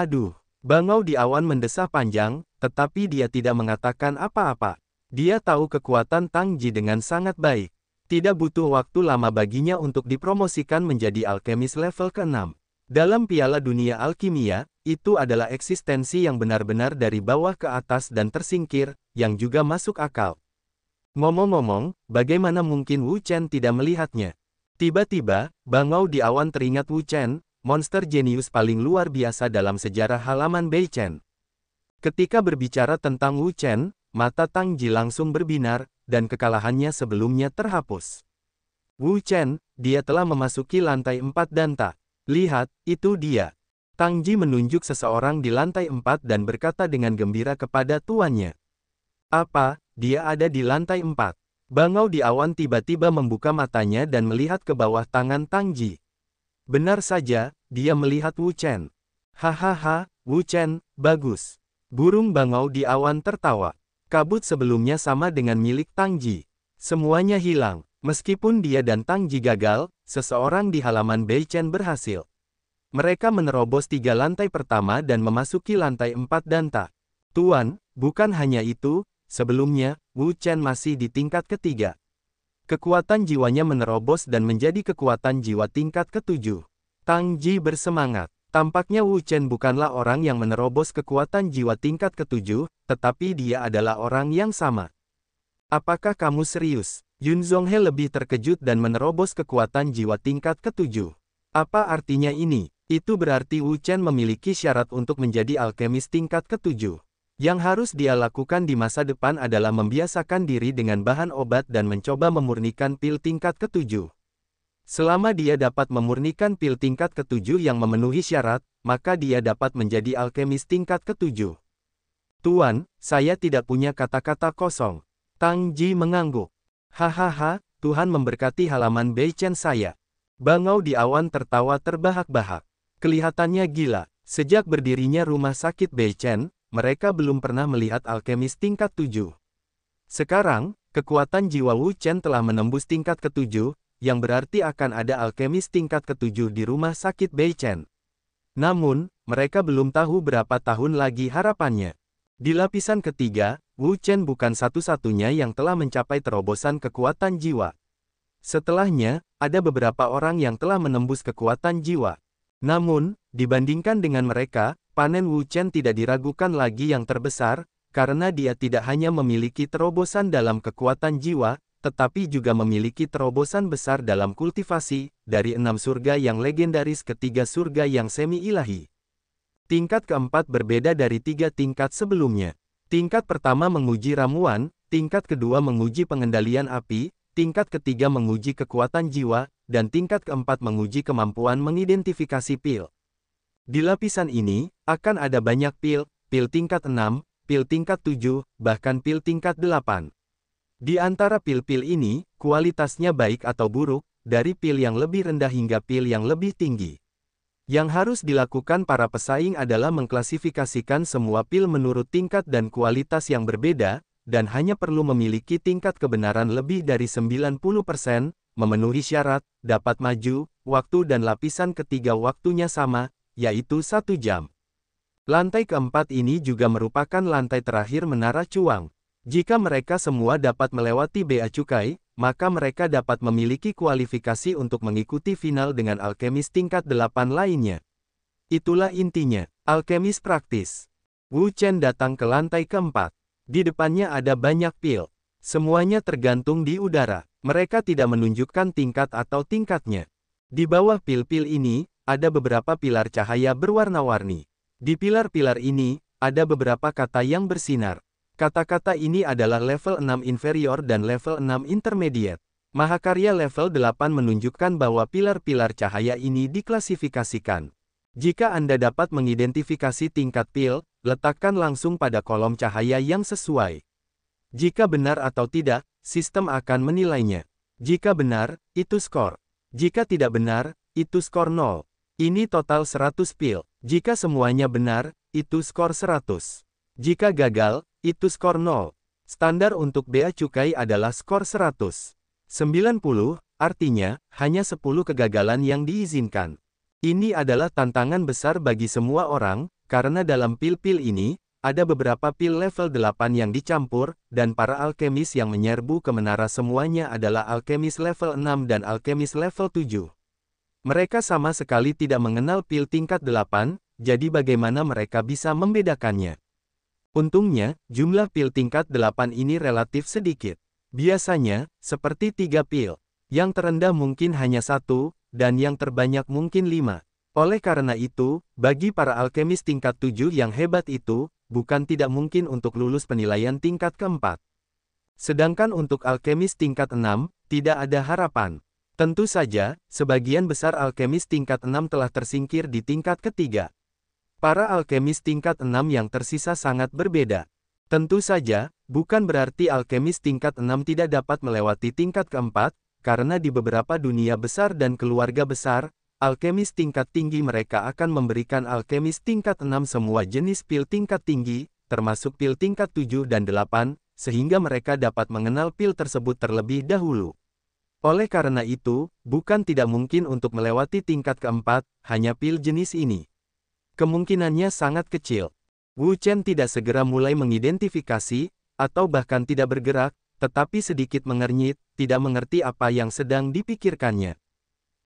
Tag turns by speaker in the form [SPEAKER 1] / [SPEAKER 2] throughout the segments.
[SPEAKER 1] Aduh, bangau di awan mendesah panjang, tetapi dia tidak mengatakan apa-apa. Dia tahu kekuatan Tang Ji dengan sangat baik. Tidak butuh waktu lama baginya untuk dipromosikan menjadi alkemis level ke-6. Dalam Piala Dunia Alkimia, itu adalah eksistensi yang benar-benar dari bawah ke atas dan tersingkir, yang juga masuk akal. Ngomong-ngomong, bagaimana mungkin Wu Chen tidak melihatnya? Tiba-tiba, bangau di awan teringat Wu Chen, monster jenius paling luar biasa dalam sejarah halaman Beichen. Ketika berbicara tentang Wu Chen, mata Tang Ji langsung berbinar, dan kekalahannya sebelumnya terhapus. Wu Chen, dia telah memasuki lantai 4 dan tak. Lihat, itu dia. Tang Ji menunjuk seseorang di lantai 4 dan berkata dengan gembira kepada tuannya. Apa, dia ada di lantai 4. Bangau di awan tiba-tiba membuka matanya dan melihat ke bawah tangan Tang Ji. Benar saja, dia melihat Wu Chen. Hahaha, Wu Chen, bagus. Burung bangau di awan tertawa. Kabut sebelumnya sama dengan milik Tang Ji. Semuanya hilang. Meskipun dia dan Tang Ji gagal, seseorang di halaman Beichen berhasil. Mereka menerobos 3 lantai pertama dan memasuki lantai 4 dan tak. Tuan, bukan hanya itu, sebelumnya, Wu Chen masih di tingkat ketiga. Kekuatan jiwanya menerobos dan menjadi kekuatan jiwa tingkat ke-7. Tang Ji bersemangat. Tampaknya Wu Chen bukanlah orang yang menerobos kekuatan jiwa tingkat ke-7, tetapi dia adalah orang yang sama. Apakah kamu serius? Yun Zhonghe lebih terkejut dan menerobos kekuatan jiwa tingkat ke-7. Apa artinya ini? Itu berarti Wu Chen memiliki syarat untuk menjadi alkemis tingkat ke-7. Yang harus dia lakukan di masa depan adalah membiasakan diri dengan bahan obat dan mencoba memurnikan pil tingkat ke-7. Selama dia dapat memurnikan pil tingkat ke-7 yang memenuhi syarat, maka dia dapat menjadi alkemis tingkat ke-7. Tuan, saya tidak punya kata-kata kosong. Tang Ji mengangguk. Hahaha, Tuhan memberkati halaman Beichen saya. Bangau di awan tertawa terbahak-bahak. Kelihatannya gila. Sejak berdirinya rumah sakit Beichen, mereka belum pernah melihat alkemis tingkat 7. Sekarang, kekuatan jiwa Wu Chen telah menembus tingkat ke-7, yang berarti akan ada alkemis tingkat ke-7 di rumah sakit Beichen. Namun, mereka belum tahu berapa tahun lagi harapannya. Di lapisan ketiga, Wu Chen bukan satu-satunya yang telah mencapai terobosan kekuatan jiwa. Setelahnya, ada beberapa orang yang telah menembus kekuatan jiwa. Namun, dibandingkan dengan mereka, panen Wu Chen tidak diragukan lagi yang terbesar, karena dia tidak hanya memiliki terobosan dalam kekuatan jiwa, tetapi juga memiliki terobosan besar dalam kultivasi, dari 6 surga yang legendaris ke 3 surga yang semi-ilahi. Tingkat keempat berbeda dari 3 tingkat sebelumnya. Tingkat pertama menguji ramuan, tingkat kedua menguji pengendalian api, tingkat ketiga menguji kekuatan jiwa, dan tingkat keempat menguji kemampuan mengidentifikasi pil. Di lapisan ini, akan ada banyak pil, pil tingkat 6, pil tingkat 7, bahkan pil tingkat 8. Di antara pil-pil ini, kualitasnya baik atau buruk, dari pil yang lebih rendah hingga pil yang lebih tinggi. Yang harus dilakukan para pesaing adalah mengklasifikasikan semua pil menurut tingkat dan kualitas yang berbeda, dan hanya perlu memiliki tingkat kebenaran lebih dari 90%, memenuhi syarat, dapat maju, waktu dan lapisan ketiga waktunya sama, yaitu 1 jam. Lantai keempat ini juga merupakan lantai terakhir Menara Cuang. Jika mereka semua dapat melewati bea cukai, maka mereka dapat memiliki kualifikasi untuk mengikuti final dengan alkemis tingkat 8 lainnya. Itulah intinya, alkemis praktis. Wu Chen datang ke lantai keempat. Di depannya ada banyak pil. Semuanya tergantung di udara. Mereka tidak menunjukkan tingkat atau tingkatnya. Di bawah pil-pil ini, ada beberapa pilar cahaya berwarna-warni. Di pilar-pilar ini, ada beberapa kata yang bersinar. Kata-kata ini adalah level 6 inferior dan level 6 intermediate. Mahakarya level 8 menunjukkan bahwa pilar-pilar cahaya ini diklasifikasikan. Jika Anda dapat mengidentifikasi tingkat pil, letakkan langsung pada kolom cahaya yang sesuai. Jika benar atau tidak, sistem akan menilainya. Jika benar, itu skor. Jika tidak benar, itu skor 0. Ini total 100 pil. Jika semuanya benar, itu skor 100. Jika gagal, itu skor 0. Standar untuk bea cukai adalah skor 100. 90, artinya, hanya 10 kegagalan yang diizinkan. Ini adalah tantangan besar bagi semua orang, karena dalam pil-pil ini, ada beberapa pil level 8 yang dicampur, dan para alkemis yang menyerbu ke menara semuanya adalah alkemis level 6 dan alkemis level 7. Mereka sama sekali tidak mengenal pil tingkat 8, jadi bagaimana mereka bisa membedakannya? Untungnya, jumlah pil tingkat 8 ini relatif sedikit. Biasanya, seperti 3 pil. Yang terendah mungkin hanya 1, dan yang terbanyak mungkin 5. Oleh karena itu, bagi para alkemis tingkat 7 yang hebat itu, bukan tidak mungkin untuk lulus penilaian tingkat keempat. Sedangkan untuk alkemis tingkat 6, tidak ada harapan. Tentu saja, sebagian besar alkemis tingkat 6 telah tersingkir di tingkat ketiga. Para alkemis tingkat 6 yang tersisa sangat berbeda. Tentu saja, bukan berarti alkemis tingkat 6 tidak dapat melewati tingkat keempat, karena di beberapa dunia besar dan keluarga besar, alkemis tingkat tinggi mereka akan memberikan alkemis tingkat 6 semua jenis pil tingkat tinggi, termasuk pil tingkat 7 dan 8, sehingga mereka dapat mengenal pil tersebut terlebih dahulu. Oleh karena itu, bukan tidak mungkin untuk melewati tingkat keempat, hanya pil jenis ini. Kemungkinannya sangat kecil. Wu Chen tidak segera mulai mengidentifikasi, atau bahkan tidak bergerak, tetapi sedikit mengernyit, tidak mengerti apa yang sedang dipikirkannya.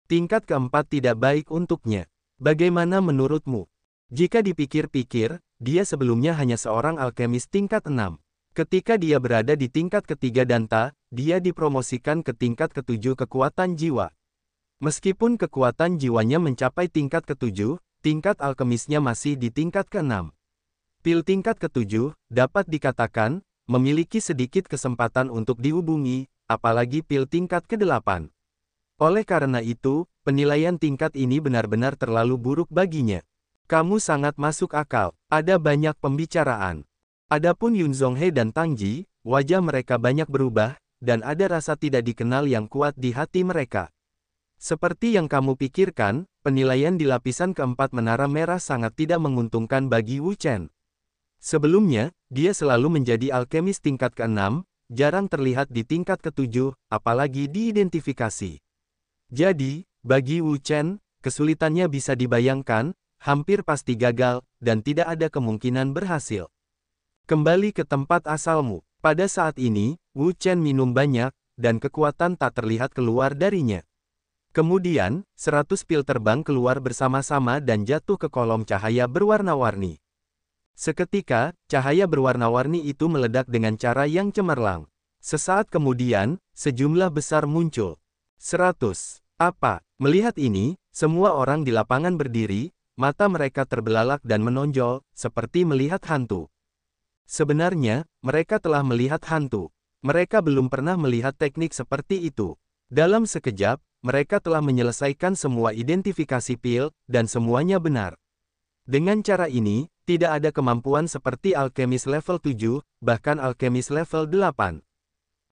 [SPEAKER 1] Tingkat keempat tidak baik untuknya. Bagaimana menurutmu? Jika dipikir-pikir, dia sebelumnya hanya seorang alkemis tingkat 6. Ketika dia berada di tingkat ketiga Danta, dia dipromosikan ke tingkat ketujuh kekuatan jiwa. Meskipun kekuatan jiwanya mencapai tingkat ketujuh, tingkat alkemisnya masih di tingkat keenam. Pil tingkat ketujuh, dapat dikatakan, memiliki sedikit kesempatan untuk dihubungi, apalagi pil tingkat ke-8. Oleh karena itu, penilaian tingkat ini benar-benar terlalu buruk baginya. Kamu sangat masuk akal, ada banyak pembicaraan. Adapun Yun Zhonghe dan Tang Ji, wajah mereka banyak berubah, dan ada rasa tidak dikenal yang kuat di hati mereka. Seperti yang kamu pikirkan, penilaian di lapisan keempat menara merah sangat tidak menguntungkan bagi Wu Chen. Sebelumnya, dia selalu menjadi alkemis tingkat ke-6, jarang terlihat di tingkat ke-7, apalagi diidentifikasi. Jadi, bagi Wu Chen, kesulitannya bisa dibayangkan, hampir pasti gagal, dan tidak ada kemungkinan berhasil. Kembali ke tempat asalmu. Pada saat ini, Wu Chen minum banyak, dan kekuatan tak terlihat keluar darinya. Kemudian, 100 pil terbang keluar bersama-sama dan jatuh ke kolom cahaya berwarna-warni. Seketika, cahaya berwarna-warni itu meledak dengan cara yang cemerlang. Sesaat kemudian, sejumlah besar muncul. 100. Apa? Melihat ini, semua orang di lapangan berdiri, mata mereka terbelalak dan menonjol, seperti melihat hantu. Sebenarnya, mereka telah melihat hantu. Mereka belum pernah melihat teknik seperti itu. Dalam sekejap, mereka telah menyelesaikan semua identifikasi pil, dan semuanya benar. Dengan cara ini, tidak ada kemampuan seperti alkemis level 7, bahkan alkemis level 8.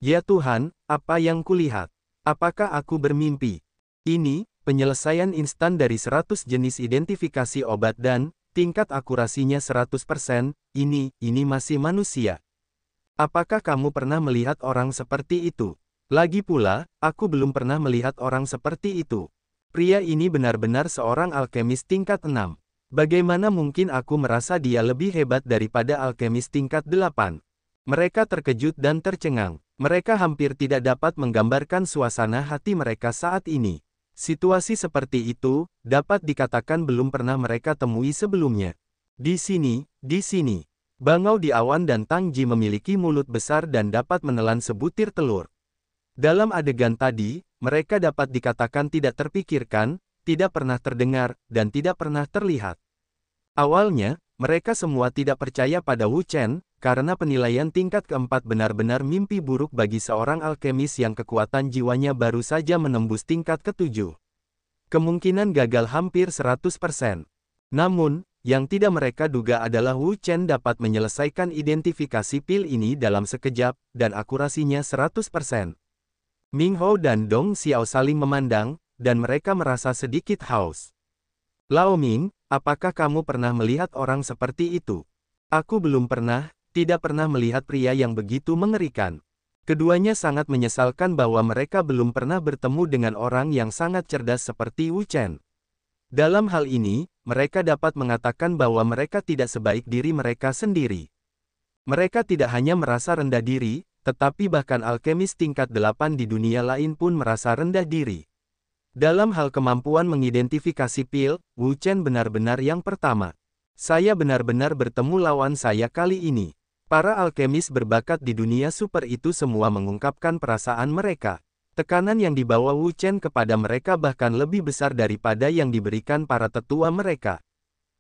[SPEAKER 1] Ya Tuhan, apa yang kulihat? Apakah aku bermimpi? Ini, penyelesaian instan dari 100 jenis identifikasi obat dan, tingkat akurasinya 100%, ini masih manusia. Apakah kamu pernah melihat orang seperti itu? Lagi pula, aku belum pernah melihat orang seperti itu. Pria ini benar-benar seorang alkemis tingkat 6. Bagaimana mungkin aku merasa dia lebih hebat daripada alkemis tingkat 8? Mereka terkejut dan tercengang. Mereka hampir tidak dapat menggambarkan suasana hati mereka saat ini. Situasi seperti itu, dapat dikatakan belum pernah mereka temui sebelumnya. Di sini, Bangau di Awan dan Tang Ji memiliki mulut besar dan dapat menelan sebutir telur. Dalam adegan tadi, mereka dapat dikatakan tidak terpikirkan, tidak pernah terdengar, dan tidak pernah terlihat. Awalnya, mereka semua tidak percaya pada Wu Chen, karena penilaian tingkat keempat benar-benar mimpi buruk bagi seorang alkemis yang kekuatan jiwanya baru saja menembus tingkat ke-7. Kemungkinan gagal hampir 100%. Namun, yang tidak mereka duga adalah Wu Chen dapat menyelesaikan identifikasi pil ini dalam sekejap, dan akurasinya 100%. Ming Hou dan Dong Xiao saling memandang, dan mereka merasa sedikit haus. Lao Ming, apakah kamu pernah melihat orang seperti itu? Aku belum pernah, tidak pernah melihat pria yang begitu mengerikan. Keduanya sangat menyesalkan bahwa mereka belum pernah bertemu dengan orang yang sangat cerdas seperti Wu Chen. Dalam hal ini, mereka dapat mengatakan bahwa mereka tidak sebaik diri mereka sendiri. Mereka tidak hanya merasa rendah diri, tetapi bahkan alkemis tingkat 8 di dunia lain pun merasa rendah diri. Dalam hal kemampuan mengidentifikasi pil, Wu Chen benar-benar yang pertama. Saya benar-benar bertemu lawan saya kali ini. Para alkemis berbakat di dunia super itu semua mengungkapkan perasaan mereka. Tekanan yang dibawa Wu Chen kepada mereka bahkan lebih besar daripada yang diberikan para tetua mereka.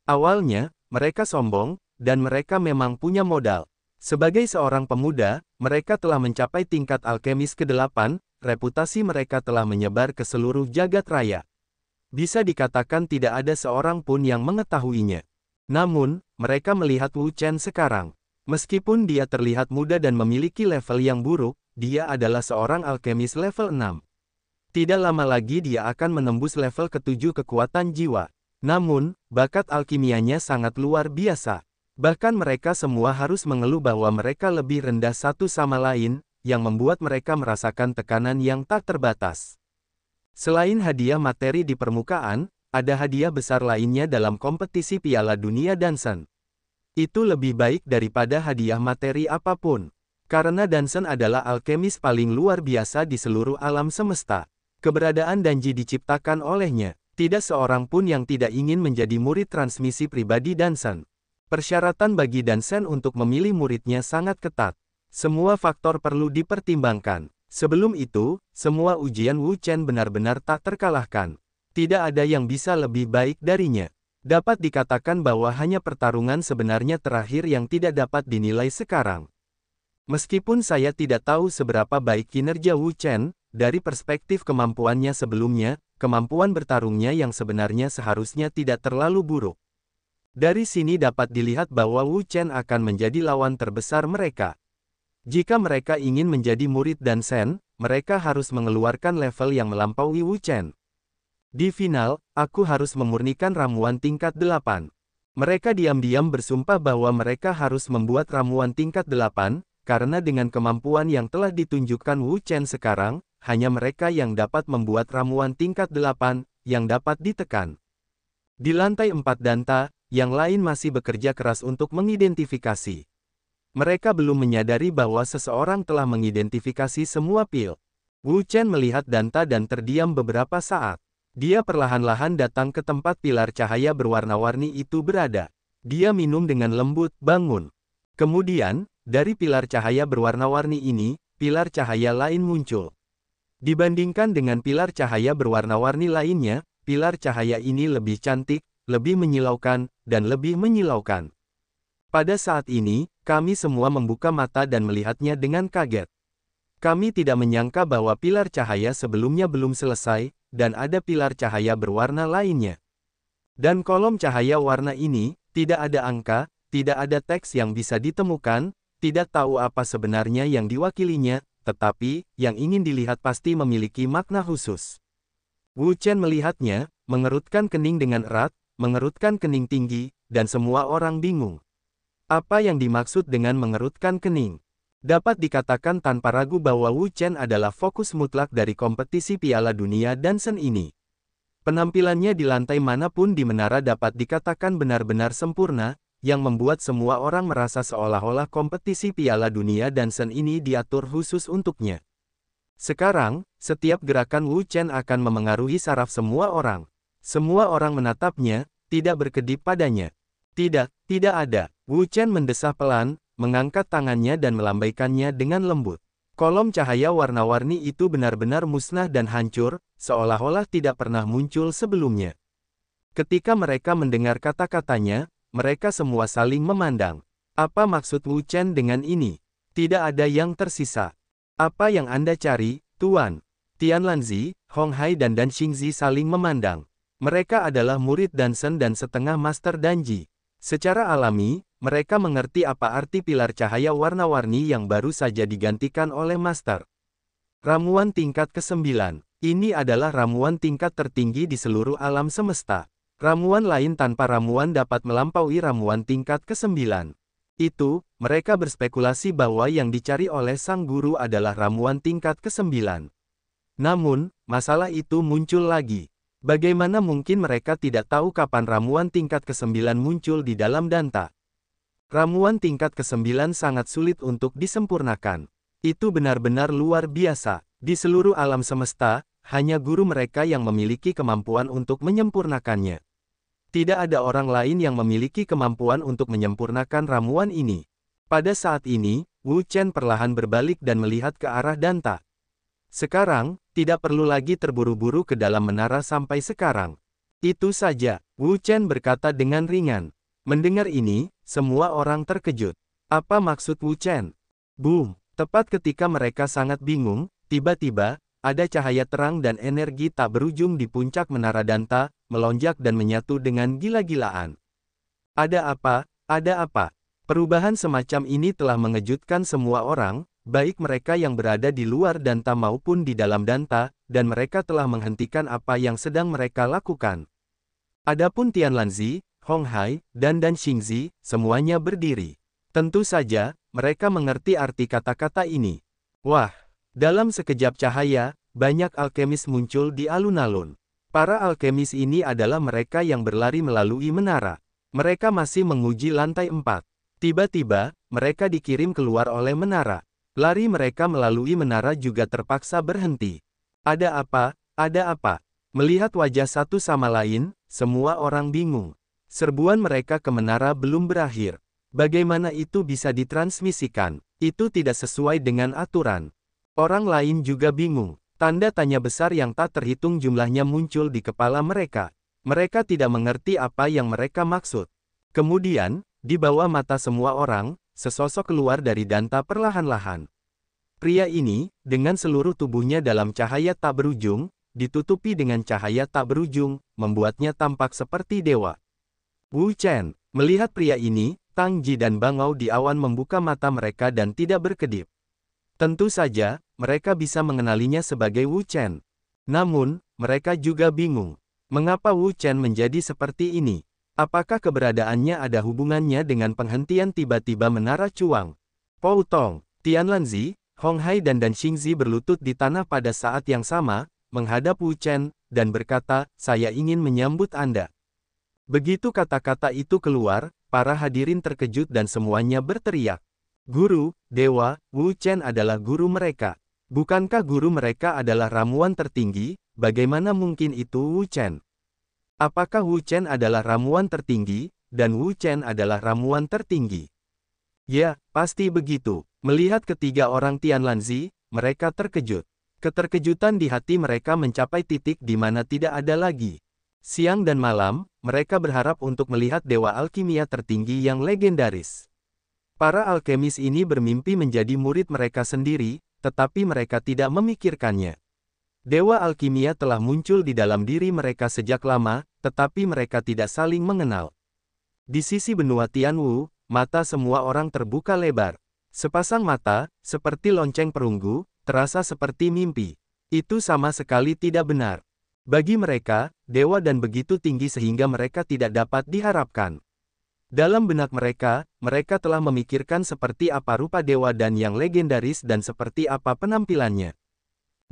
[SPEAKER 1] Awalnya, mereka sombong, dan mereka memang punya modal. Sebagai seorang pemuda, mereka telah mencapai tingkat alkemis ke-8, reputasi mereka telah menyebar ke seluruh jagat raya. Bisa dikatakan tidak ada seorang pun yang mengetahuinya. Namun, mereka melihat Wu Chen sekarang. Meskipun dia terlihat muda dan memiliki level yang buruk, dia adalah seorang alkemis level 6. Tidak lama lagi dia akan menembus level ke-7 kekuatan jiwa. Namun, bakat alkimianya sangat luar biasa. Bahkan mereka semua harus mengeluh bahwa mereka lebih rendah satu sama lain, yang membuat mereka merasakan tekanan yang tak terbatas. Selain hadiah materi di permukaan, ada hadiah besar lainnya dalam kompetisi Piala Dunia Dansen. Itu lebih baik daripada hadiah materi apapun. Karena Dansen adalah alkemis paling luar biasa di seluruh alam semesta. Keberadaan Danji diciptakan olehnya. Tidak seorang pun yang tidak ingin menjadi murid transmisi pribadi Dansen. Persyaratan bagi Dansen untuk memilih muridnya sangat ketat. Semua faktor perlu dipertimbangkan. Sebelum itu, semua ujian Wu Chen benar-benar tak terkalahkan. Tidak ada yang bisa lebih baik darinya. Dapat dikatakan bahwa hanya pertarungan sebenarnya terakhir yang tidak dapat dinilai sekarang. Meskipun saya tidak tahu seberapa baik kinerja Wu Chen, dari perspektif kemampuannya sebelumnya, kemampuan bertarungnya yang sebenarnya seharusnya tidak terlalu buruk. Dari sini dapat dilihat bahwa Wu Chen akan menjadi lawan terbesar mereka. Jika mereka ingin menjadi murid Dansen, mereka harus mengeluarkan level yang melampaui Wu Chen. Di final, aku harus memurnikan ramuan tingkat 8. Mereka diam-diam bersumpah bahwa mereka harus membuat ramuan tingkat 8, karena dengan kemampuan yang telah ditunjukkan Wu Chen sekarang, hanya mereka yang dapat membuat ramuan tingkat 8, yang dapat ditekan. Di lantai 4 Danta, yang lain masih bekerja keras untuk mengidentifikasi. Mereka belum menyadari bahwa seseorang telah mengidentifikasi semua pil. Wu Chen melihat Danta dan terdiam beberapa saat. Dia perlahan-lahan datang ke tempat pilar cahaya berwarna-warni itu berada. Dia minum dengan lembut, bangun. Kemudian, dari pilar cahaya berwarna-warni ini, pilar cahaya lain muncul. Dibandingkan dengan pilar cahaya berwarna-warni lainnya, pilar cahaya ini lebih cantik, lebih menyilaukan, dan lebih menyilaukan. Pada saat ini, kami semua membuka mata dan melihatnya dengan kaget. Kami tidak menyangka bahwa pilar cahaya sebelumnya belum selesai, dan ada pilar cahaya berwarna lainnya. Dan kolom cahaya warna ini, tidak ada angka, tidak ada teks yang bisa ditemukan, tidak tahu apa sebenarnya yang diwakilinya, tetapi, yang ingin dilihat pasti memiliki makna khusus. Wu Chen melihatnya, mengerutkan kening dengan erat, mengerutkan kening tinggi, dan semua orang bingung. Apa yang dimaksud dengan mengerutkan kening? Dapat dikatakan tanpa ragu bahwa Wu Chen adalah fokus mutlak dari kompetisi Piala Dunia Dansen ini. Penampilannya di lantai manapun di menara dapat dikatakan benar-benar sempurna, yang membuat semua orang merasa seolah-olah kompetisi Piala Dunia Dansen ini diatur khusus untuknya. Sekarang, setiap gerakan Wu Chen akan memengaruhi saraf semua orang. Semua orang menatapnya, tidak berkedip padanya. Tidak ada. Wu Chen mendesah pelan, mengangkat tangannya dan melambaikannya dengan lembut. Kolom cahaya warna-warni itu benar-benar musnah dan hancur, seolah-olah tidak pernah muncul sebelumnya. Ketika mereka mendengar kata-katanya, mereka semua saling memandang. Apa maksud Wu Chen dengan ini? Tidak ada yang tersisa. Apa yang Anda cari, Tuan? Tianlanzi, Hong Hai dan Dan Xingzi saling memandang. Mereka adalah murid Dansen dan setengah Master Danji. Secara alami, mereka mengerti apa arti pilar cahaya warna-warni yang baru saja digantikan oleh Master. Ramuan tingkat ke-9. Ini adalah ramuan tingkat tertinggi di seluruh alam semesta. Ramuan lain tanpa ramuan dapat melampaui ramuan tingkat ke-9. Itu, mereka berspekulasi bahwa yang dicari oleh sang guru adalah ramuan tingkat ke-9. Namun, masalah itu muncul lagi. Bagaimana mungkin mereka tidak tahu kapan ramuan tingkat ke-9 muncul di dalam danta? Ramuan tingkat ke-9 sangat sulit untuk disempurnakan. Itu benar-benar luar biasa. Di seluruh alam semesta, hanya guru mereka yang memiliki kemampuan untuk menyempurnakannya. Tidak ada orang lain yang memiliki kemampuan untuk menyempurnakan ramuan ini. Pada saat ini, Wu Chen perlahan berbalik dan melihat ke arah danta. Sekarang, tidak perlu lagi terburu-buru ke dalam menara sampai sekarang. Itu saja, Wu Chen berkata dengan ringan. Mendengar ini, semua orang terkejut. Apa maksud Wu Chen? Boom! Tepat ketika mereka sangat bingung, tiba-tiba, ada cahaya terang dan energi tak berujung di puncak menara danta, melonjak dan menyatu dengan gila-gilaan. Ada apa? Ada apa? Perubahan semacam ini telah mengejutkan semua orang, baik mereka yang berada di luar danta maupun di dalam danta, dan mereka telah menghentikan apa yang sedang mereka lakukan. Adapun Tianlanzi, Hong Hai, dan Xingzi, semuanya berdiri. Tentu saja, mereka mengerti arti kata-kata ini. Wah, dalam sekejap cahaya, banyak alkemis muncul di alun-alun. Para alkemis ini adalah mereka yang berlari melalui menara. Mereka masih menguji lantai 4. Tiba-tiba, mereka dikirim keluar oleh menara. Lari mereka melalui menara juga terpaksa berhenti. Ada apa? Ada apa? Melihat wajah satu sama lain, semua orang bingung. Serbuan mereka ke menara belum berakhir. Bagaimana itu bisa ditransmisikan? Itu tidak sesuai dengan aturan. Orang lain juga bingung. Tanda tanya besar yang tak terhitung jumlahnya muncul di kepala mereka. Mereka tidak mengerti apa yang mereka maksud. Kemudian, di bawah mata semua orang, sesosok keluar dari danta perlahan-lahan. Pria ini, dengan seluruh tubuhnya dalam cahaya tak berujung, ditutupi dengan cahaya tak berujung, membuatnya tampak seperti dewa. Wu Chen, melihat pria ini, Tang Ji dan Bangau di awan membuka mata mereka dan tidak berkedip. Tentu saja, mereka bisa mengenalinya sebagai Wu Chen. Namun, mereka juga bingung. Mengapa Wu Chen menjadi seperti ini? Apakah keberadaannya ada hubungannya dengan penghentian tiba-tiba menara Chuang? Pou Tong, Tianlanzi, Hong Hai dan Xingzi berlutut di tanah pada saat yang sama, menghadap Wu Chen, dan berkata, "Saya ingin menyambut Anda." Begitu kata-kata itu keluar, para hadirin terkejut dan semuanya berteriak. Guru, dewa, Wu Chen adalah guru mereka. Bukankah guru mereka adalah ramuan tertinggi? Bagaimana mungkin itu Wu Chen? Apakah Wu Chen adalah ramuan tertinggi, dan Wu Chen adalah ramuan tertinggi? Ya, pasti begitu. Melihat ketiga orang Tianlanzi, mereka terkejut. Keterkejutan di hati mereka mencapai titik di mana tidak ada lagi. Siang dan malam, mereka berharap untuk melihat dewa alkimia tertinggi yang legendaris. Para alkemis ini bermimpi menjadi murid mereka sendiri, tetapi mereka tidak memikirkannya. Dewa alkimia telah muncul di dalam diri mereka sejak lama, tetapi mereka tidak saling mengenal. Di sisi benua Tianwu, mata semua orang terbuka lebar. Sepasang mata, seperti lonceng perunggu, terasa seperti mimpi. Itu sama sekali tidak benar. Bagi mereka, dewa dan begitu tinggi sehingga mereka tidak dapat diharapkan. Dalam benak mereka, mereka telah memikirkan seperti apa rupa dewa dan yang legendaris dan seperti apa penampilannya.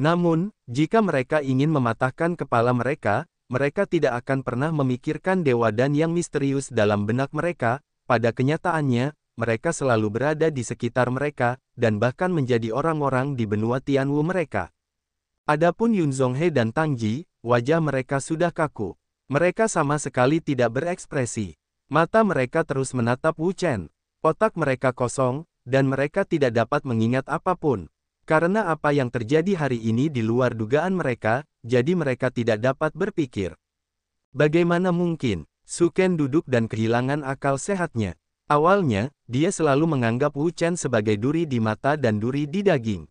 [SPEAKER 1] Namun, jika mereka ingin mematahkan kepala mereka, mereka tidak akan pernah memikirkan dewa dan yang misterius dalam benak mereka. Pada kenyataannya, mereka selalu berada di sekitar mereka, dan bahkan menjadi orang-orang di benua Tianwu mereka. Adapun Yun Zhonghe dan Tang Ji, wajah mereka sudah kaku. Mereka sama sekali tidak berekspresi. Mata mereka terus menatap Wu Chen. Otak mereka kosong, dan mereka tidak dapat mengingat apapun. Karena apa yang terjadi hari ini di luar dugaan mereka, jadi mereka tidak dapat berpikir. Bagaimana mungkin? Su Ken duduk dan kehilangan akal sehatnya. Awalnya, dia selalu menganggap Wu Chen sebagai duri di mata dan duri di daging.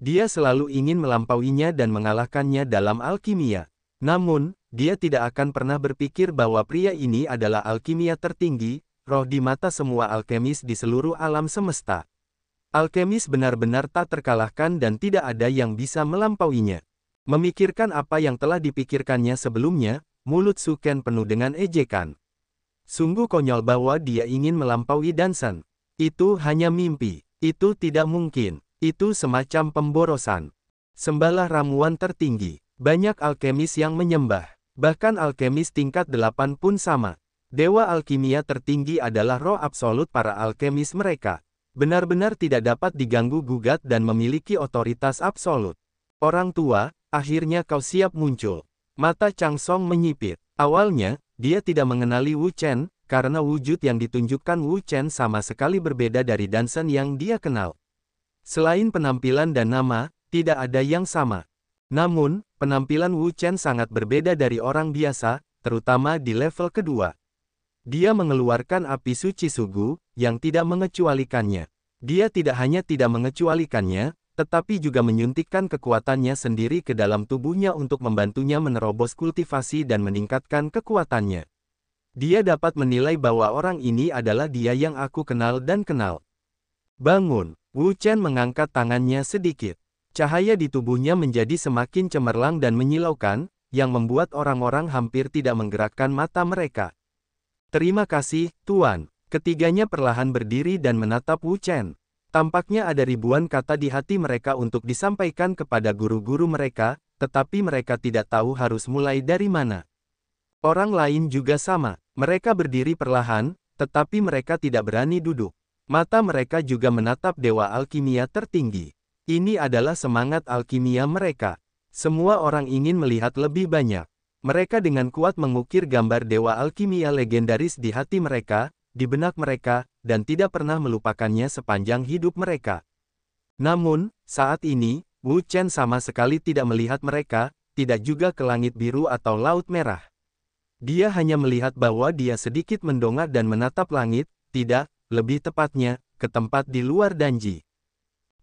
[SPEAKER 1] Dia selalu ingin melampauinya dan mengalahkannya dalam alkimia. Namun, dia tidak akan pernah berpikir bahwa pria ini adalah alkimia tertinggi, roh di mata semua alkemis di seluruh alam semesta. Alkemis benar-benar tak terkalahkan dan tidak ada yang bisa melampauinya. Memikirkan apa yang telah dipikirkannya sebelumnya, mulut Su Ken penuh dengan ejekan. Sungguh konyol bahwa dia ingin melampaui Dansan. Itu hanya mimpi. Itu tidak mungkin. Itu semacam pemborosan. Sembahlah ramuan tertinggi. Banyak alkemis yang menyembah. Bahkan alkemis tingkat 8 pun sama. Dewa alkimia tertinggi adalah roh absolut para alkemis mereka. Benar-benar tidak dapat diganggu-gugat dan memiliki otoritas absolut. Orang tua, akhirnya kau siap muncul. Mata Chang Song menyipit. Awalnya, dia tidak mengenali Wu Chen, karena wujud yang ditunjukkan Wu Chen sama sekali berbeda dari Dansen yang dia kenal. Selain penampilan dan nama, tidak ada yang sama. Namun, penampilan Wu Chen sangat berbeda dari orang biasa, terutama di level kedua. Dia mengeluarkan api suci Sugu, yang tidak mengecualikannya. Dia tidak hanya tidak mengecualikannya, tetapi juga menyuntikkan kekuatannya sendiri ke dalam tubuhnya untuk membantunya menerobos kultivasi dan meningkatkan kekuatannya. Dia dapat menilai bahwa orang ini adalah dia yang aku kenal dan kenal. Bangun, Wu Chen mengangkat tangannya sedikit. Cahaya di tubuhnya menjadi semakin cemerlang dan menyilaukan, yang membuat orang-orang hampir tidak menggerakkan mata mereka. Terima kasih, Tuan. Ketiganya perlahan berdiri dan menatap Wu Chen. Tampaknya ada ribuan kata di hati mereka untuk disampaikan kepada guru-guru mereka, tetapi mereka tidak tahu harus mulai dari mana. Orang lain juga sama. Mereka berdiri perlahan, tetapi mereka tidak berani duduk. Mata mereka juga menatap dewa alkimia tertinggi. Ini adalah semangat alkimia mereka. Semua orang ingin melihat lebih banyak. Mereka dengan kuat mengukir gambar dewa alkimia legendaris di hati mereka, di benak mereka, dan tidak pernah melupakannya sepanjang hidup mereka. Namun, saat ini, Wu Chen sama sekali tidak melihat mereka, tidak juga ke langit biru atau laut merah. Dia hanya melihat bahwa dia sedikit mendongak dan menatap langit, tidak, lebih tepatnya, ke tempat di luar danji.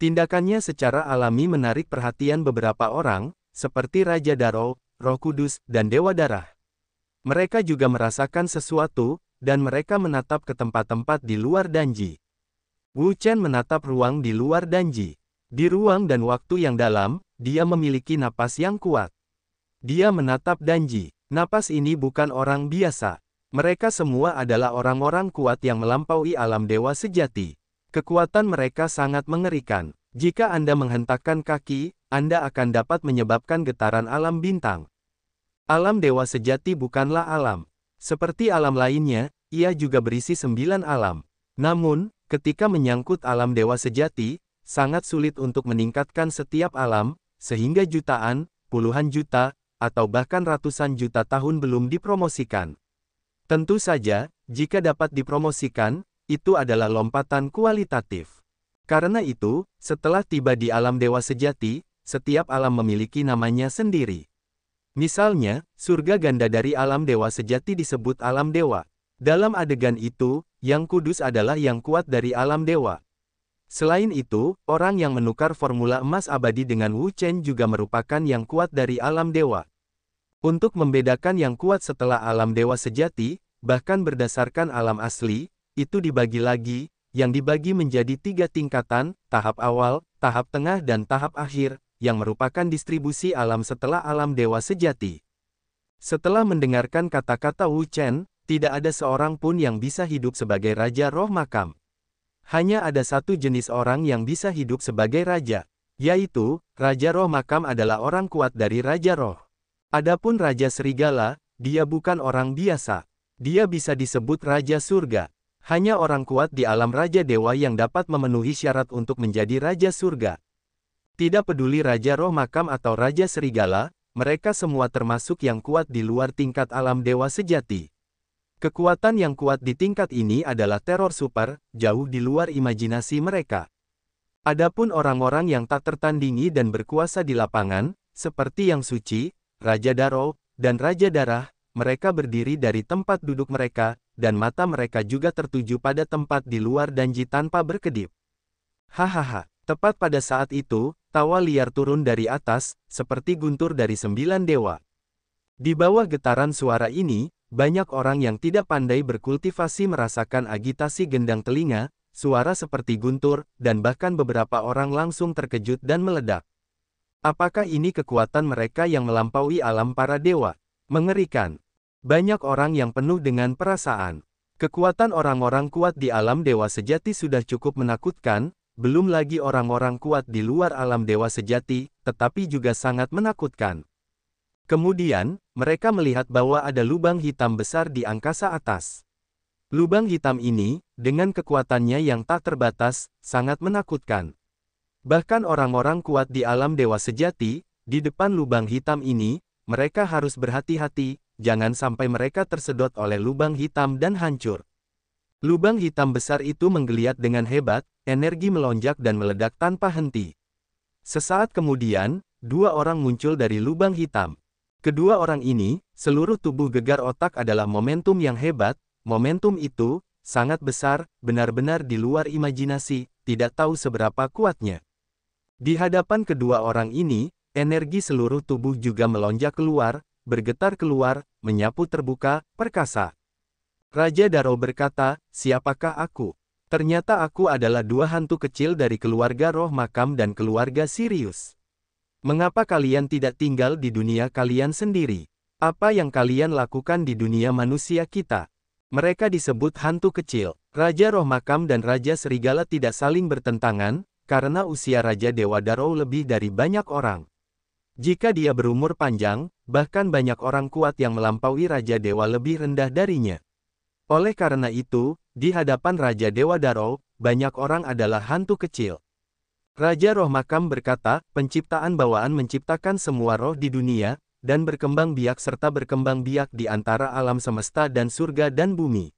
[SPEAKER 1] Tindakannya secara alami menarik perhatian beberapa orang, seperti Raja Darrow, Roh Kudus, dan Dewa Darah. Mereka juga merasakan sesuatu, dan mereka menatap ke tempat-tempat di luar danji. Wu Chen menatap ruang di luar danji. Di ruang dan waktu yang dalam, dia memiliki napas yang kuat. Dia menatap danji. Napas ini bukan orang biasa. Mereka semua adalah orang-orang kuat yang melampaui alam dewa sejati. Kekuatan mereka sangat mengerikan. Jika Anda menghentakkan kaki, Anda akan dapat menyebabkan getaran alam bintang. Alam dewa sejati bukanlah alam. Seperti alam lainnya, ia juga berisi 9 alam. Namun, ketika menyangkut alam dewa sejati, sangat sulit untuk meningkatkan setiap alam, sehingga jutaan, puluhan juta, atau bahkan ratusan juta tahun belum dipromosikan. Tentu saja, jika dapat dipromosikan, itu adalah lompatan kualitatif. Karena itu, setelah tiba di alam dewa sejati, setiap alam memiliki namanya sendiri. Misalnya, surga ganda dari alam dewa sejati disebut alam dewa. Dalam adegan itu, yang kudus adalah yang kuat dari alam dewa. Selain itu, orang yang menukar formula emas abadi dengan Wu Chen juga merupakan yang kuat dari alam dewa. Untuk membedakan yang kuat setelah alam dewa sejati, bahkan berdasarkan alam asli, itu dibagi lagi, yang dibagi menjadi 3 tingkatan, tahap awal, tahap tengah dan tahap akhir, yang merupakan distribusi alam setelah alam dewa sejati. Setelah mendengarkan kata-kata Wu Chen, tidak ada seorang pun yang bisa hidup sebagai Raja Roh Makam. Hanya ada satu jenis orang yang bisa hidup sebagai Raja, yaitu, Raja Roh Makam adalah orang kuat dari Raja Roh. Adapun Raja Serigala, dia bukan orang biasa. Dia bisa disebut Raja Surga. Hanya orang kuat di alam Raja Dewa yang dapat memenuhi syarat untuk menjadi Raja Surga. Tidak peduli Raja Roh Makam atau Raja Serigala, mereka semua termasuk yang kuat di luar tingkat alam dewa sejati. Kekuatan yang kuat di tingkat ini adalah teror super, jauh di luar imajinasi mereka. Adapun orang-orang yang tak tertandingi dan berkuasa di lapangan, seperti Yang Suci, Raja Darrow, dan Raja Darah, mereka berdiri dari tempat duduk mereka, dan mata mereka juga tertuju pada tempat di luar danji tanpa berkedip. Hahaha, tepat pada saat itu, tawa liar turun dari atas, seperti guntur dari 9 dewa. Di bawah getaran suara ini, banyak orang yang tidak pandai berkultivasi merasakan agitasi gendang telinga, suara seperti guntur, dan bahkan beberapa orang langsung terkejut dan meledak. Apakah ini kekuatan mereka yang melampaui alam para dewa? Mengerikan. Banyak orang yang penuh dengan perasaan. Kekuatan orang-orang kuat di alam dewa sejati sudah cukup menakutkan, belum lagi orang-orang kuat di luar alam dewa sejati, tetapi juga sangat menakutkan. Kemudian, mereka melihat bahwa ada lubang hitam besar di angkasa atas. Lubang hitam ini, dengan kekuatannya yang tak terbatas, sangat menakutkan. Bahkan orang-orang kuat di alam dewa sejati, di depan lubang hitam ini, mereka harus berhati-hati, jangan sampai mereka tersedot oleh lubang hitam dan hancur. Lubang hitam besar itu menggeliat dengan hebat, energi melonjak dan meledak tanpa henti. Sesaat kemudian, dua orang muncul dari lubang hitam. Kedua orang ini, seluruh tubuh gegar otak adalah momentum yang hebat, momentum itu, sangat besar, benar-benar di luar imajinasi, tidak tahu seberapa kuatnya. Di hadapan kedua orang ini, energi seluruh tubuh juga melonjak keluar, bergetar keluar, menyapu terbuka, perkasa. Raja Darrow berkata, siapakah aku? Ternyata aku adalah dua hantu kecil dari keluarga Roh Makam dan keluarga Sirius. Mengapa kalian tidak tinggal di dunia kalian sendiri? Apa yang kalian lakukan di dunia manusia kita? Mereka disebut hantu kecil. Raja Roh Makam dan Raja Serigala tidak saling bertentangan, karena usia Raja Dewa Darrow lebih dari banyak orang. Jika dia berumur panjang, bahkan banyak orang kuat yang melampaui Raja Dewa lebih rendah darinya. Oleh karena itu, di hadapan Raja Dewa Darrow, banyak orang adalah hantu kecil. Raja Roh Makam berkata, penciptaan bawaan menciptakan semua roh di dunia, dan berkembang biak serta berkembang biak di antara alam semesta dan surga dan bumi.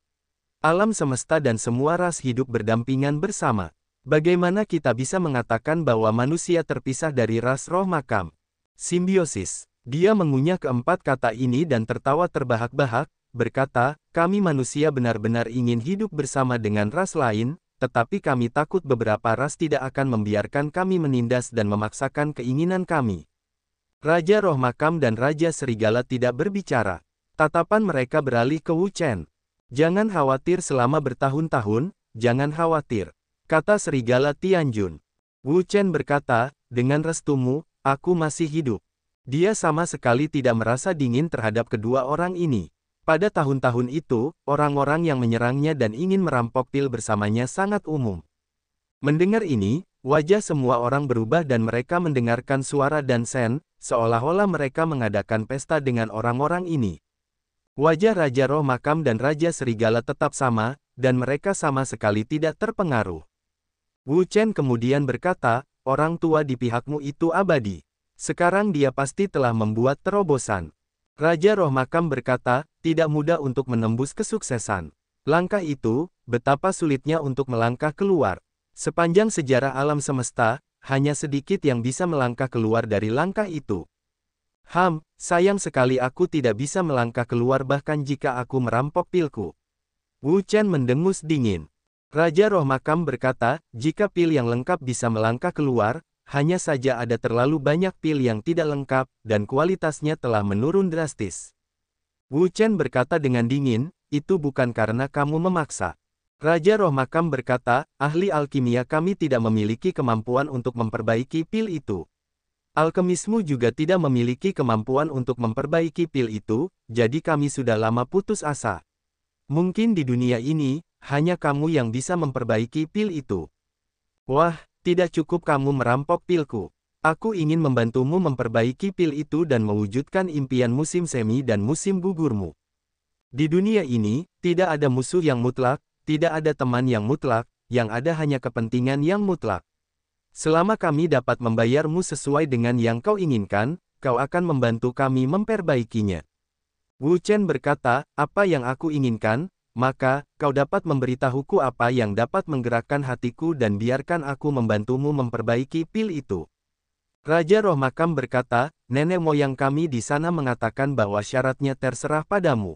[SPEAKER 1] Alam semesta dan semua ras hidup berdampingan bersama. Bagaimana kita bisa mengatakan bahwa manusia terpisah dari ras Roh Makam? Simbiosis. Dia mengunyah keempat kata ini dan tertawa terbahak-bahak, berkata, kami manusia benar-benar ingin hidup bersama dengan ras lain, tetapi kami takut beberapa ras tidak akan membiarkan kami menindas dan memaksakan keinginan kami. Raja Roh Makam dan Raja Serigala tidak berbicara. Tatapan mereka beralih ke Wu Chen. Jangan khawatir selama bertahun-tahun, jangan khawatir, kata Serigala Tianjun. Wu Chen berkata, dengan restumu, aku masih hidup. Dia sama sekali tidak merasa dingin terhadap kedua orang ini. Pada tahun-tahun itu, orang-orang yang menyerangnya dan ingin merampok pil bersamanya sangat umum. Mendengar ini, wajah semua orang berubah dan mereka mendengarkan suara dan sen, seolah-olah mereka mengadakan pesta dengan orang-orang ini. Wajah Raja Roh Makam dan Raja Serigala tetap sama, dan mereka sama sekali tidak terpengaruh. Wu Chen kemudian berkata, orang tua di pihakmu itu abadi. Sekarang dia pasti telah membuat terobosan. Raja Roh Makam berkata, tidak mudah untuk menembus kesuksesan. Langkah itu, betapa sulitnya untuk melangkah keluar. Sepanjang sejarah alam semesta, hanya sedikit yang bisa melangkah keluar dari langkah itu. Sayang sekali aku tidak bisa melangkah keluar bahkan jika aku merampok pilku. Wu Chen mendengus dingin. Raja Roh Makam berkata, jika pil yang lengkap bisa melangkah keluar, hanya saja ada terlalu banyak pil yang tidak lengkap, dan kualitasnya telah menurun drastis. Wu Chen berkata dengan dingin, itu bukan karena kamu memaksa. Raja Roh Makam berkata, ahli alkimia kami tidak memiliki kemampuan untuk memperbaiki pil itu. Alkemismu juga tidak memiliki kemampuan untuk memperbaiki pil itu, jadi kami sudah lama putus asa. Mungkin di dunia ini, hanya kamu yang bisa memperbaiki pil itu. Wah, tidak cukup kamu merampok pilku. Aku ingin membantumu memperbaiki pil itu dan mewujudkan impian musim semi dan musim gugurmu. Di dunia ini, tidak ada musuh yang mutlak, tidak ada teman yang mutlak, yang ada hanya kepentingan yang mutlak. Selama kami dapat membayarmu sesuai dengan yang kau inginkan, kau akan membantu kami memperbaikinya. Wu Chen berkata, apa yang aku inginkan, maka, kau dapat memberitahuku apa yang dapat menggerakkan hatiku dan biarkan aku membantumu memperbaiki pil itu. Raja Roh Makam berkata, nenek moyang kami di sana mengatakan bahwa syaratnya terserah padamu.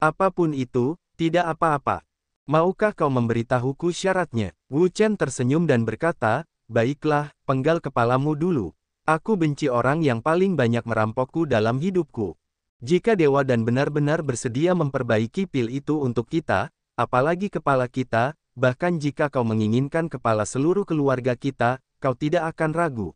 [SPEAKER 1] Apapun itu, tidak apa-apa. Maukah kau memberitahuku syaratnya? Wu Chen tersenyum dan berkata, baiklah, penggal kepalamu dulu. Aku benci orang yang paling banyak merampokku dalam hidupku. Jika dewa dan benar-benar bersedia memperbaiki pil itu untuk kita, apalagi kepala kita, bahkan jika kau menginginkan kepala seluruh keluarga kita, kau tidak akan ragu.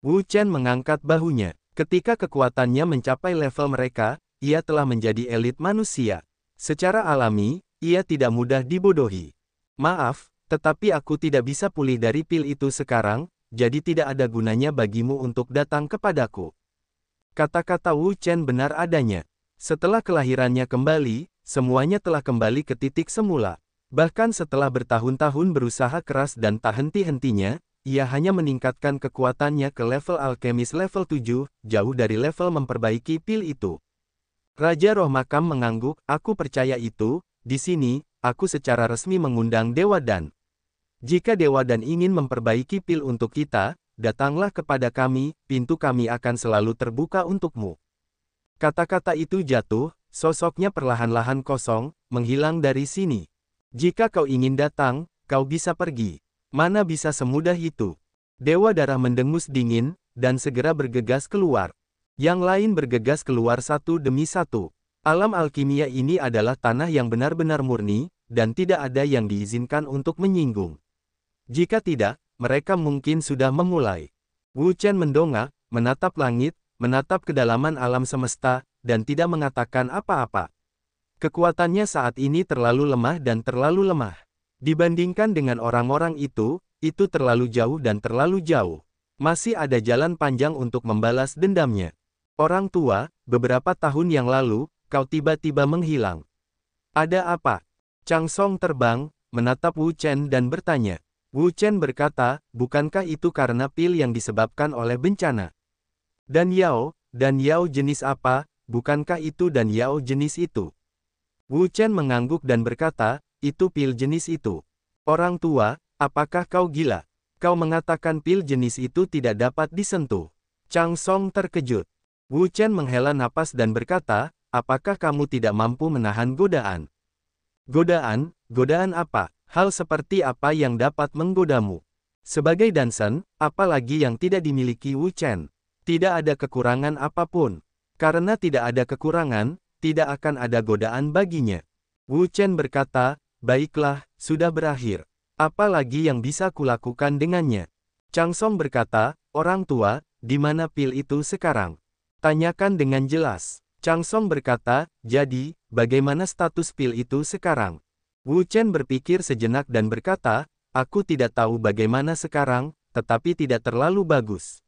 [SPEAKER 1] Wu Chen mengangkat bahunya. Ketika kekuatannya mencapai level mereka, ia telah menjadi elit manusia. Secara alami, ia tidak mudah dibodohi. Maaf, tetapi aku tidak bisa pulih dari pil itu sekarang, jadi tidak ada gunanya bagimu untuk datang kepadaku. Kata-kata Wu Chen benar adanya. Setelah kelahirannya kembali, semuanya telah kembali ke titik semula. Bahkan setelah bertahun-tahun berusaha keras dan tak henti-hentinya, ia hanya meningkatkan kekuatannya ke level alkemis level 7, jauh dari level memperbaiki pil itu. Raja Roh Makam mengangguk, aku percaya itu, di sini, aku secara resmi mengundang Dewa Dan. Jika Dewa Dan ingin memperbaiki pil untuk kita, datanglah kepada kami, pintu kami akan selalu terbuka untukmu. Kata-kata itu jatuh, sosoknya perlahan-lahan kosong, menghilang dari sini. Jika kau ingin datang, kau bisa pergi. Mana bisa semudah itu? Dewa Darah mendengus dingin, dan segera bergegas keluar. Yang lain bergegas keluar satu demi satu. Alam alkimia ini adalah tanah yang benar-benar murni, dan tidak ada yang diizinkan untuk menyinggung. Jika tidak, mereka mungkin sudah memulai. Wu Chen mendongak, menatap langit, menatap kedalaman alam semesta, dan tidak mengatakan apa-apa. Kekuatannya saat ini terlalu lemah dan terlalu lemah. Dibandingkan dengan orang-orang itu terlalu jauh dan terlalu jauh. Masih ada jalan panjang untuk membalas dendamnya. Orang tua, beberapa tahun yang lalu, kau tiba-tiba menghilang. Ada apa? Chang Song terbang, menatap Wu Chen dan bertanya. Wu Chen berkata, bukankah itu karena pil yang disebabkan oleh bencana? Dan Yao jenis apa, bukankah itu dan Yao jenis itu? Wu Chen mengangguk dan berkata, itu pil jenis itu. Orang tua, apakah kau gila? Kau mengatakan pil jenis itu tidak dapat disentuh. Chang Song terkejut. Wu Chen menghela napas dan berkata, apakah kamu tidak mampu menahan godaan? Godaan? Godaan apa? Hal seperti apa yang dapat menggodamu? Sebagai Dansen, apalagi yang tidak dimiliki Wu Chen? Tidak ada kekurangan apapun. Karena tidak ada kekurangan, tidak akan ada godaan baginya. Wu Chen berkata, baiklah, sudah berakhir. Apalagi yang bisa kulakukan dengannya? Chang Song berkata, orang tua, di mana pil itu sekarang? Tanyakan dengan jelas. Chang Song berkata, jadi, bagaimana status pil itu sekarang? Wu Chen berpikir sejenak dan berkata, aku tidak tahu bagaimana sekarang, tetapi tidak terlalu bagus.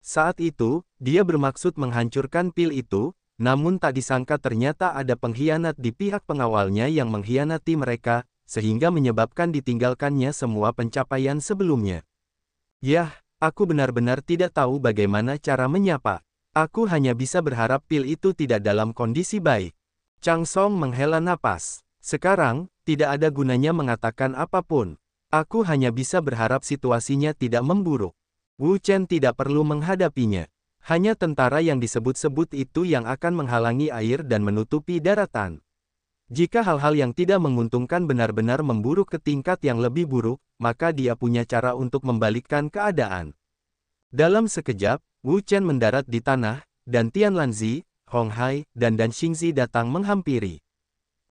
[SPEAKER 1] Saat itu, dia bermaksud menghancurkan pil itu, namun tak disangka ternyata ada pengkhianat di pihak pengawalnya yang mengkhianati mereka, sehingga menyebabkan ditinggalkannya semua pencapaian sebelumnya. Yah, aku benar-benar tidak tahu bagaimana cara menyapa. Aku hanya bisa berharap pil itu tidak dalam kondisi baik. Chang Song menghela napas. Sekarang, tidak ada gunanya mengatakan apapun. Aku hanya bisa berharap situasinya tidak memburuk. Wu Chen tidak perlu menghadapinya. Hanya tentara yang disebut-sebut itu yang akan menghalangi air dan menutupi daratan. Jika hal-hal yang tidak menguntungkan benar-benar memburuk ke tingkat yang lebih buruk, maka dia punya cara untuk membalikkan keadaan. Dalam sekejap, Wu Chen mendarat di tanah, dan Tian Lanzi, Hong Hai, dan Dan Xingzi datang menghampiri.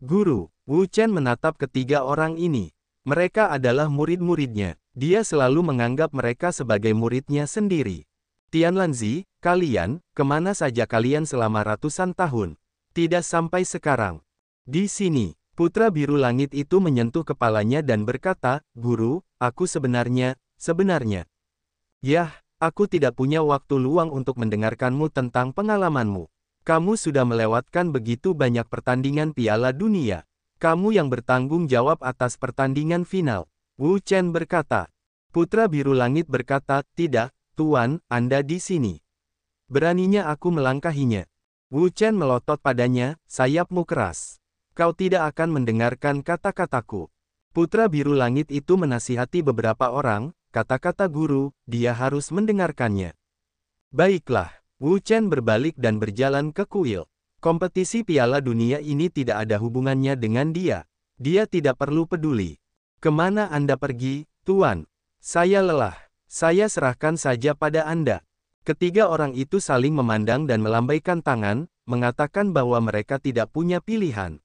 [SPEAKER 1] Guru, Wu Chen menatap ketiga orang ini. Mereka adalah murid-muridnya. Dia selalu menganggap mereka sebagai muridnya sendiri. Tian Lanzi, kalian, kemana saja kalian selama ratusan tahun? Tidak sampai sekarang. Di sini, putra biru langit itu menyentuh kepalanya dan berkata, Guru, aku sebenarnya. Yah, aku tidak punya waktu luang untuk mendengarkanmu tentang pengalamanmu. Kamu sudah melewatkan begitu banyak pertandingan Piala Dunia. Kamu yang bertanggung jawab atas pertandingan final. Wu Chen berkata. Putra biru langit berkata, tidak, Tuan, Anda di sini. Beraninya aku melangkahinya. Wu Chen melotot padanya, sayapmu keras. Kau tidak akan mendengarkan kata-kataku. Putra biru langit itu menasihati beberapa orang, kata-kata guru, dia harus mendengarkannya. Baiklah, Wu Chen berbalik dan berjalan ke kuil. Kompetisi Piala Dunia ini tidak ada hubungannya dengan dia. Dia tidak perlu peduli. Kemana Anda pergi, Tuan? Saya lelah. Saya serahkan saja pada Anda. Ketiga orang itu saling memandang dan melambaikan tangan, mengatakan bahwa mereka tidak punya pilihan.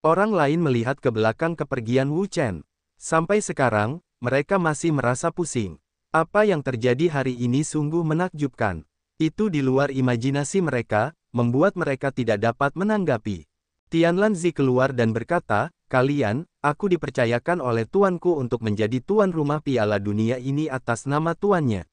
[SPEAKER 1] Orang lain melihat ke belakang kepergian Wu Chen. Sampai sekarang, mereka masih merasa pusing. Apa yang terjadi hari ini sungguh menakjubkan. Itu di luar imajinasi mereka, membuat mereka tidak dapat menanggapi. Tian Lanzi keluar dan berkata, kalian, aku dipercayakan oleh tuanku untuk menjadi tuan rumah Piala Dunia ini atas nama tuannya.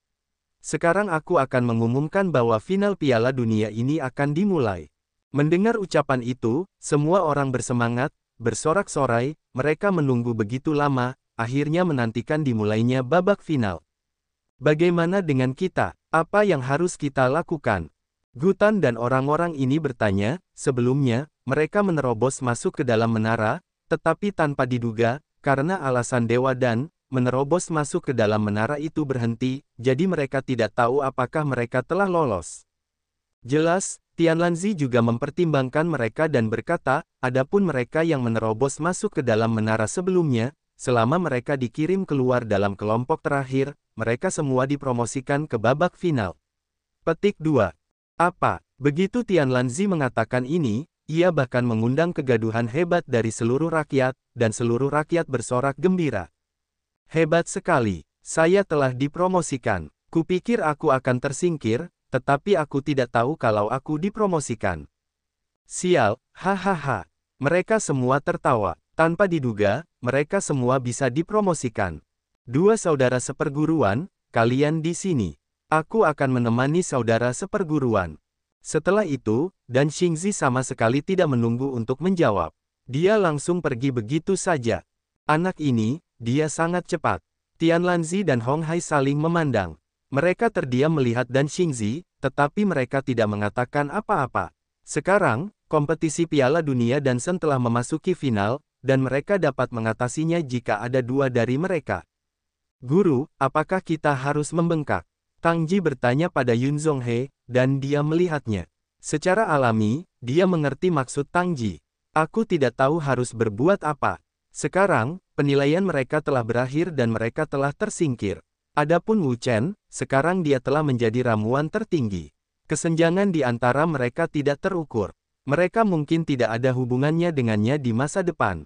[SPEAKER 1] Sekarang aku akan mengumumkan bahwa final Piala Dunia ini akan dimulai. Mendengar ucapan itu, semua orang bersemangat, bersorak-sorai, mereka menunggu begitu lama, akhirnya menantikan dimulainya babak final. Bagaimana dengan kita? Apa yang harus kita lakukan? Gutan dan orang-orang ini bertanya. Sebelumnya, mereka menerobos masuk ke dalam menara, tetapi tanpa diduga, karena alasan dewa dan menerobos masuk ke dalam menara itu berhenti, jadi mereka tidak tahu apakah mereka telah lolos. Jelas, Tianlanzi juga mempertimbangkan mereka dan berkata, adapun mereka yang menerobos masuk ke dalam menara sebelumnya, selama mereka dikirim keluar dalam kelompok terakhir, mereka semua dipromosikan ke babak final. Petik 2. Apa? Begitu Tianlanzi mengatakan ini, ia bahkan mengundang kegaduhan hebat dari seluruh rakyat, dan seluruh rakyat bersorak gembira. Hebat sekali, saya telah dipromosikan. Kupikir aku akan tersingkir, tetapi aku tidak tahu kalau aku dipromosikan. Sial, hahaha. Mereka semua tertawa. Tanpa diduga, mereka semua bisa dipromosikan. Dua saudara seperguruan, kalian di sini. Aku akan menemani saudara seperguruan. Setelah itu, Dan Xingzi sama sekali tidak menunggu untuk menjawab. Dia langsung pergi begitu saja. Anak ini, dia sangat cepat. Tianlanzi dan Hong Hai saling memandang. Mereka terdiam melihat Dan Xingzi, tetapi mereka tidak mengatakan apa-apa. Sekarang, kompetisi Piala Dunia dan Sen telah memasuki final, dan mereka dapat mengatasinya jika ada dua dari mereka. Guru, apakah kita harus membengkak? Tang Ji bertanya pada Yun Zhonghe, dan dia melihatnya. Secara alami, dia mengerti maksud Tang Ji. Aku tidak tahu harus berbuat apa. Sekarang, penilaian mereka telah berakhir dan mereka telah tersingkir. Adapun Wu Chen, sekarang dia telah menjadi ramuan tertinggi. Kesenjangan di antara mereka tidak terukur. Mereka mungkin tidak ada hubungannya dengannya di masa depan.